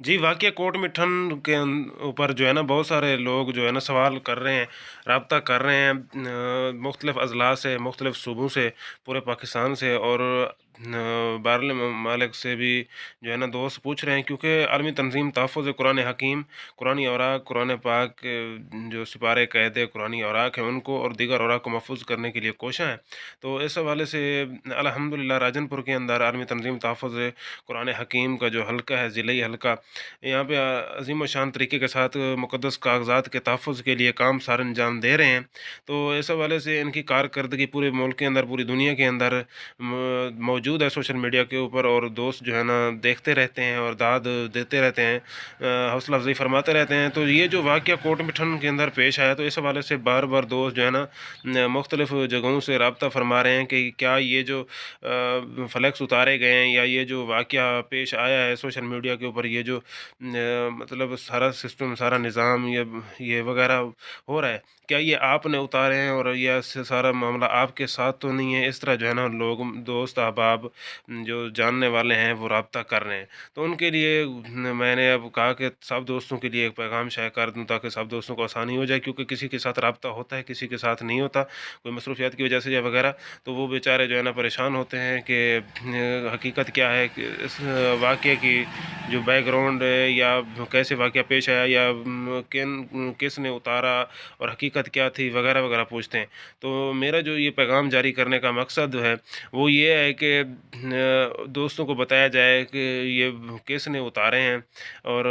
जी, वाक़या कोट मिठन के ऊपर जो है ना बहुत सारे लोग जो है ना सवाल कर रहे हैं, राब्ता कर रहे हैं मुख्तलिफ़ अज़ला से, मुख्तलिफ़ सूबों से, पूरे पाकिस्तान से और बाहरले ममालिक से भी जो है ना दोस्त पूछ रहे हैं क्योंकि आलमी तंज़ीम तहफ़्फ़ुज़ कुरान हकीम, कुरानी औराक, कुरान पाक के जो सिपारे क़ायदे कुरानी औराक हैं उनको और दीगर औराक को महफ़ूज़ करने के लिए कोशा हैं। तो इस हवाले से अल्हम्दुलिल्लाह राजनपुर के अंदर आलमी तंज़ीम तहफ़्फ़ुज़ कुरान हकीम का जो हल्का है, ज़िलई हल्का यहाँ पे अज़ीम व शान तरीके के साथ मुक़द्दस कागज़ात के तहफ़्फ़ुज़ के लिए काम सार अंजाम दे रहे हैं। तो इस हवाले से इनकी कारकर्दगी पूरे मुल्क के अंदर, पूरी दुनिया के अंदर मौजूद है सोशल मीडिया के ऊपर और दोस्त जो है ना देखते रहते हैं और दाद देते रहते हैं, हौसला अफ़ज़ाई फ़रमाते रहते हैं। तो ये जो वाक़या कोट मिठन के अंदर पेश आया तो इस हवाले से बार-बार दोस्त जो है ना मुख्तलिफ़ जगहों से राब्ता फ़रमा रहे हैं कि क्या ये जो फ्लेक्स उतारे गए हैं या ये जो वाक़या पेश आया है सोशल मीडिया के ऊपर ये जो मतलब सारा सिस्टम, सारा निज़ाम ये वग़ैरह हो रहा है, क्या ये आपने उतारे हैं और ये सारा मामला आपके साथ तो नहीं है? इस तरह जो है ना लोग दोस्त अहबाब जो जानने वाले हैं वो राब्ता कर रहे हैं। तो उनके लिए मैंने अब कहा कि सब दोस्तों के लिए एक पैगाम शाये कर दूँ ताकि सब दोस्तों को आसानी हो जाए क्योंकि किसी के साथ राब्ता होता है, किसी के साथ नहीं होता, कोई मसरूफ़ियत की वजह से या वग़ैरह, तो वो बेचारे जो है ना परेशान होते हैं कि हकीकत क्या है कि इस वाक़ये की जो बैकग्राउंड है या कैसे वाक़या पेश आया या किसने उतारा और हकीकत क्या थी वग़ैरह वग़ैरह पूछते हैं। तो मेरा जो ये पैगाम जारी करने का मकसद है वो ये है कि दोस्तों को बताया जाए कि ये किसने उतारे हैं और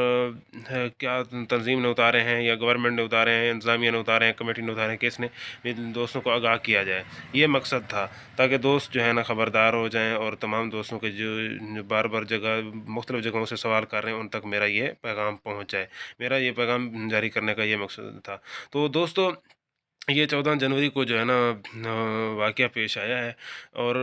क्या तंज़ीम ने उतारे हैं या गवर्नमेंट ने उतारे हैं, इंतज़ामिया ने उतारे हैं, कमेटी ने उतारे हैं, किसने, इन दोस्तों को आगाह किया जाए। ये मकसद था ताकि दोस्त जो है ना ख़बरदार हो जाएँ और तमाम दोस्तों के जो बार-बार जगह मुख्तलिफ़ जगहों से सवाल कर रहे हैं उन तक मेरा ये पैगाम पहुँच जाए। मेरा ये पैगाम जारी करने का ये मकसद था। तो दोस्तों ये 14 जनवरी को जो है ना वाक़या पेश आया है और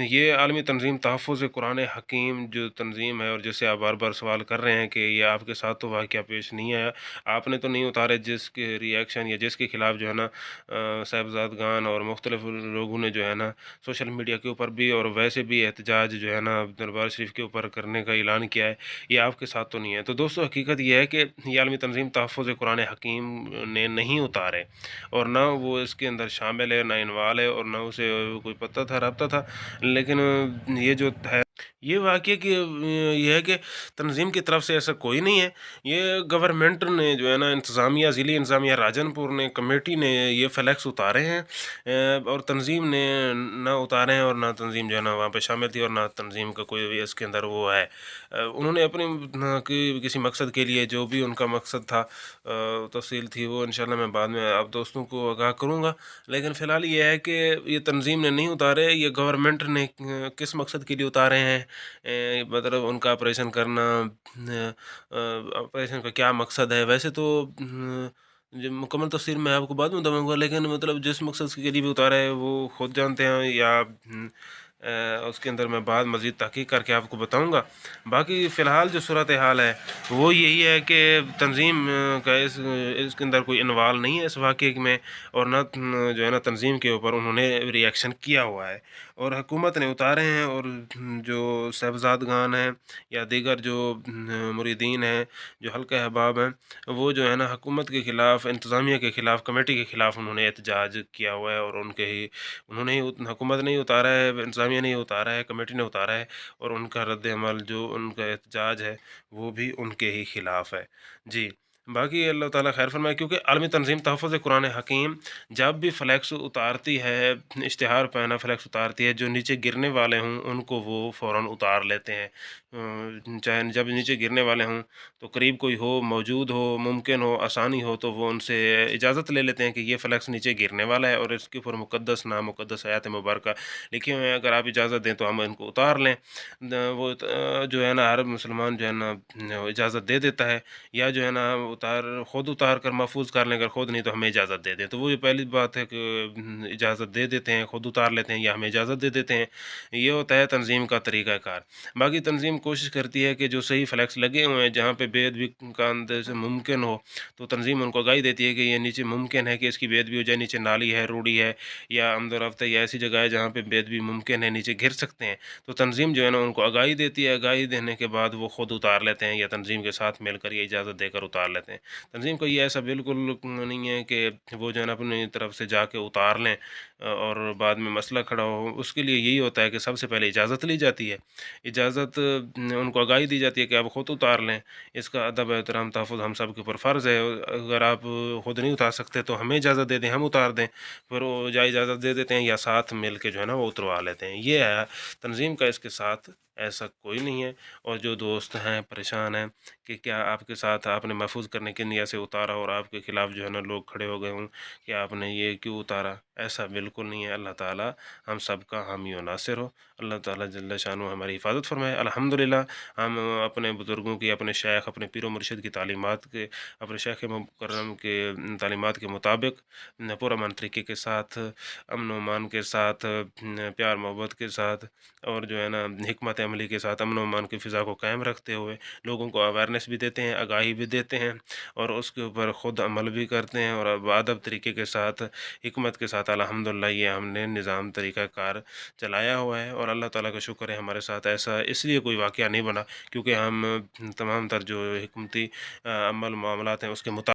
ये आलमी तंज़ीम तहफ़्फ़ुज़ कुरान हकीम जो तंज़ीम है और जिससे आप बार-बार सवाल कर रहे हैं कि ये आपके साथ तो वाक़या पेश नहीं आया, आपने तो नहीं उतारे जिसके रिएक्शन या जिसके खिलाफ़ जो है ना साहिबज़ादगान और मुख्तलिफ़ लोगों ने जो है ना सोशल मीडिया के ऊपर भी और वैसे भी एहतजाज जो है ना दरबार शरीफ के ऊपर करने का ऐलान किया है, ये आपके साथ तो नहीं है। तो दोस्तों हकीकत ये है कि ये आलमी तंज़ीम तहफ़्फ़ुज़ कुरान हकीम ने नहीं उतारे और ना वो इसके अंदर शामिल है, ना इन्वॉल्व है और ना उसे कोई पता था, राब्ता था। लेकिन ये जो है ये वाक़या कि ये है कि तंज़ीम की तरफ से ऐसा कोई नहीं है। ये गवर्नमेंट ने जो है ना इंतज़ामिया, ज़िली इंतज़ामिया राजनपुर ने, कमेटी ने ये फ्लैक्स उतारे हैं और तंज़ीम ने ना उतारे हैं और ना तंज़ीम जो है ना वहाँ पे शामिल थी और ना तंज़ीम का कोई भी इसके अंदर वो है। उन्होंने अपनी किसी मकसद के लिए जो भी उनका मकसद था तफ़सील थी वो इंशाल्लाह मैं बाद में आप दोस्तों को आगाह करूँगा। लेकिन फ़िलहाल ये है कि ये तंज़ीम ने नहीं उतारे, ये गवर्नमेंट ने किस मकसद के लिए उतारे हैं, मतलब उनका ऑपरेशन करना, ऑपरेशन का क्या मकसद है? वैसे तो जो मुकम्मल तफ़सीर मैं आपको बाद में बताऊँगा लेकिन मतलब जिस मकसद के लिए भी उतारा है वो खुद जानते हैं या उसके अंदर मैं बाद मज़ीद तहक़ीक़ करके आपको बताऊँगा। बाकी फ़िलहाल जो सूरत हाल है वो यही है कि तंज़ीम का इसके अंदर कोई इन्वॉल्व नहीं है इस वाक़ये में और ना जो है ना तंज़ीम के ऊपर उन्होंने रिएक्शन किया हुआ है और हुकूमत ने उतारे हैं और जो साहिबज़ादगान हैं या दीगर जो मुरीदीन हैं, जो हल्के अहबाब हैं, वो जो है ना हुकूमत के ख़िलाफ़, इंतज़ामिया के ख़िलाफ़, कमेटी के ख़िलाफ़ उन्होंने एहतजाज किया हुआ है और उनके ही उन्होंने ही हुकूमत ने ही उतारा है, इंतज़ामिया ने ही उतारा है, कमेटी ने उतारा है और उनका रद्द-ए-अमल जो उनका एहतजाज है, वो भी उनके ही ख़िलाफ़ है। जी। बाकी अल्लाह ताला खैर फ़रमाए क्योंकि आलमी तंज़ीम तहफ़्फ़ुज़ कुरान हकीम जब भी फ्लैक्स उतारती है, इश्तिहार पहना फ्लैक्स उतारती है, जो नीचे गिरने वाले हों उनको वो फ़ौरन उतार लेते हैं। चाहे जब नीचे गिरने वाले हों तो करीब कोई हो, मौजूद हो, मुमकिन हो, आसानी हो तो वो उनसे इजाज़त ले लेते हैं कि ये फ्लैक्स नीचे गिरने वाला है और इसके ऊपर मुक़द्दस नाम, मुक़द्दस आयत मुबारका लिखे हुए हैं, अगर आप इजाज़त दें तो हम इनको उतार लें। वो जो है ना हर मुसलमान जो है ना इजाज़त दे देता है या जो है ना खुद उतार कर महफूज़ कर लें, अगर खुद नहीं तो हमें इजाज़त दे दें। तो वो ये पहली बात है कि इजाज़त दे देते हैं, खुद उतार लेते हैं या हमें इजाज़त दे देते हैं। ये होता है तंज़ीम का तरीक़ाकार। बाकी तंज़ीम कोशिश करती है कि जो सही फ्लैक्स लगे हुए हैं, जहाँ पे बेअदबी का अंदाज़ा मुमकिन हो, तो तंज़ीम उनको आगाही देती है कि ये नीचे मुमकिन है कि इसकी बेअदबी हो जाए, नीचे नाली है, रोड़ी है या आमदो-रफ्त या ऐसी जगह है जहाँ पे बेअदबी मुमकिन है, नीचे गिर सकते हैं। तो तंज़ीम जो है ना उनको आगाही देती है, आगाही देने के बाद वो खुद उतार लेते हैं या तंज़ीम के साथ मिलकर या इजाज़त देकर उतार लेते हैं। तंज़ीम को ये ऐसा बिल्कुल नहीं है कि वो जो है ना अपनी तरफ से जाके उतार लें और बाद में मसला खड़ा हो। उसके लिए यही होता है कि सबसे पहले इजाज़त ली जाती है। इजाज़त उनको आगाही दी जाती है कि आप खुद उतार लें। इसका अदब एहतराम तहफ़्फ़ुज़ हम सब के ऊपर फ़र्ज़ है। अगर आप खुद नहीं उतार सकते तो हमें इजाज़त दे दें, हम उतार दें। फिर वो या इजाज़त दे देते हैं या साथ मिल के जो है ना वो उतरवा लेते हैं। ये है तंज़ीम का, इसके साथ ऐसा कोई नहीं है। और जो दोस्त हैं परेशान हैं कि क्या आपके साथ आपने महफ़ूज़ करने की नियत से उतारा और आपके ख़िलाफ़ जो है ना लोग खड़े हो गए हों कि आपने ये क्यों उतारा, ऐसा बिल्कुल नहीं है। अल्लाह ताला हम सब का हामी व नासिर हो। अल्लाह ताला जल्ल शानुहू हमारी हिफ़ाज़त फ़रमाए। अल्हम्दुलिल्लाह हम अपने बुज़ुर्गों की, अपने शेख़, अपने पीर व मुर्शिद की तालीमात के, अपने शेख़ मुकर्रम के तालीमात के मुताबिक पुरअमन तरीके के साथ, अमन व अमान के साथ, प्यार मोहब्बत के साथ और जो है ना हिकमत अमली के साथ अमन व अमान की फ़िज़ा को कायम रखते हुए लोगों को अवेयरनेस भी देते हैं, आगाही भी देते हैं और उसके ऊपर ख़ुद अमल भी करते हैं और बाअदब तरीके के साथ, हिकमत के साथ अल्हम्दुलिल्लाह ये हमने निज़ाम तरीक़ा कार चलाया हुआ है। और अल्लाह ताला का शुक्र है हमारे साथ ऐसा इसलिए कोई वाक़या नहीं बना क्योंकि हम तमाम तर जो हिकमती अमल मामलात हैं उसके मुता